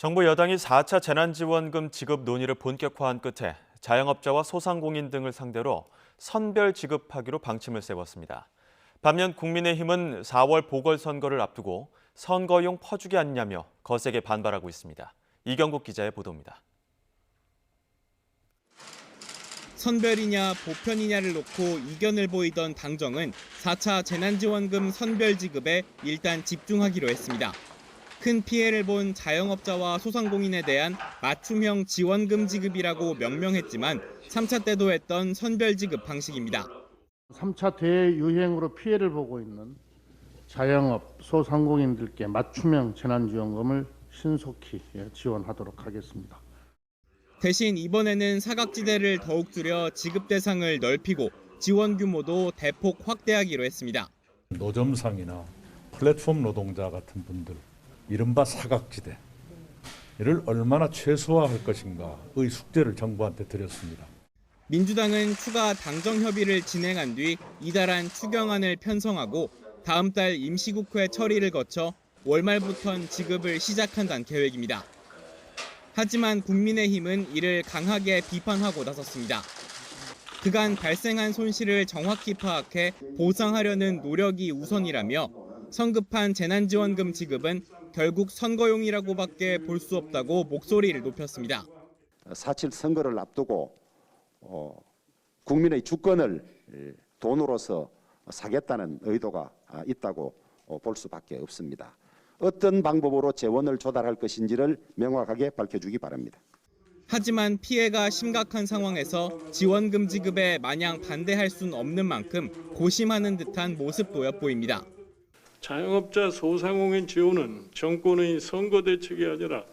정부 여당이 4차 재난지원금 지급 논의를 본격화한 끝에 자영업자와 소상공인 등을 상대로 선별 지급하기로 방침을 세웠습니다. 반면 국민의힘은 4월 보궐선거를 앞두고 선거용 퍼주기 아니냐며 거세게 반발하고 있습니다. 이경국 기자의 보도입니다. 선별이냐 보편이냐를 놓고 이견을 보이던 당정은 4차 재난지원금 선별 지급에 일단 집중하기로 했습니다. 큰 피해를 본 자영업자와 소상공인에 대한 맞춤형 지원금 지급이라고 명명했지만 3차 때도 했던 선별 지급 방식입니다. 3차 대유행으로 피해를 보고 있는 자영업, 소상공인들께 맞춤형 재난지원금을 신속히 지원하도록 하겠습니다. 대신 이번에는 사각지대를 더욱 줄여 지급 대상을 넓히고 지원 규모도 대폭 확대하기로 했습니다. 노점상이나 플랫폼 노동자 같은 분들, 이른바 사각지대, 이를 얼마나 최소화할 것인가의 숙제를 정부한테 드렸습니다. 민주당은 추가 당정 협의를 진행한 뒤 이달안 추경안을 편성하고 다음 달 임시국회 처리를 거쳐 월 말부턴 지급을 시작한다는 계획입니다. 하지만 국민의힘은 이를 강하게 비판하고 나섰습니다. 그간 발생한 손실을 정확히 파악해 보상하려는 노력이 우선이라며 성급한 재난지원금 지급은 결국 선거용이라고밖에 볼 수 없다고 목소리를 높였습니다. 4.7 선거를 앞두고 국민의 주권을 돈으로서 사겠다는 의도가 있다고 볼 수밖에 없습니다. 어떤 방법으로 재원을 조달할 것인지를 명확하게 밝혀주기 바랍니다. 하지만 피해가 심각한 상황에서 지원금 지급에 마냥 반대할 수는 없는 만큼 고심하는 듯한 모습도 엿보입니다. 자영업자 소상공인 지원은 정권의 선거 대책이 아니라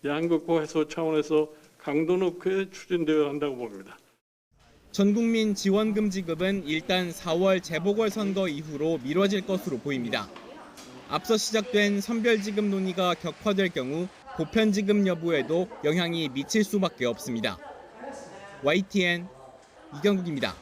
양극화 해소 차원에서 강도 높게 추진되어야 한다고 봅니다. 전국민 지원금 지급은 일단 4월 재보궐선거 이후로 미뤄질 것으로 보입니다. 앞서 시작된 선별지급 논의가 격화될 경우 보편지급 여부에도 영향이 미칠 수밖에 없습니다. YTN 이경국입니다.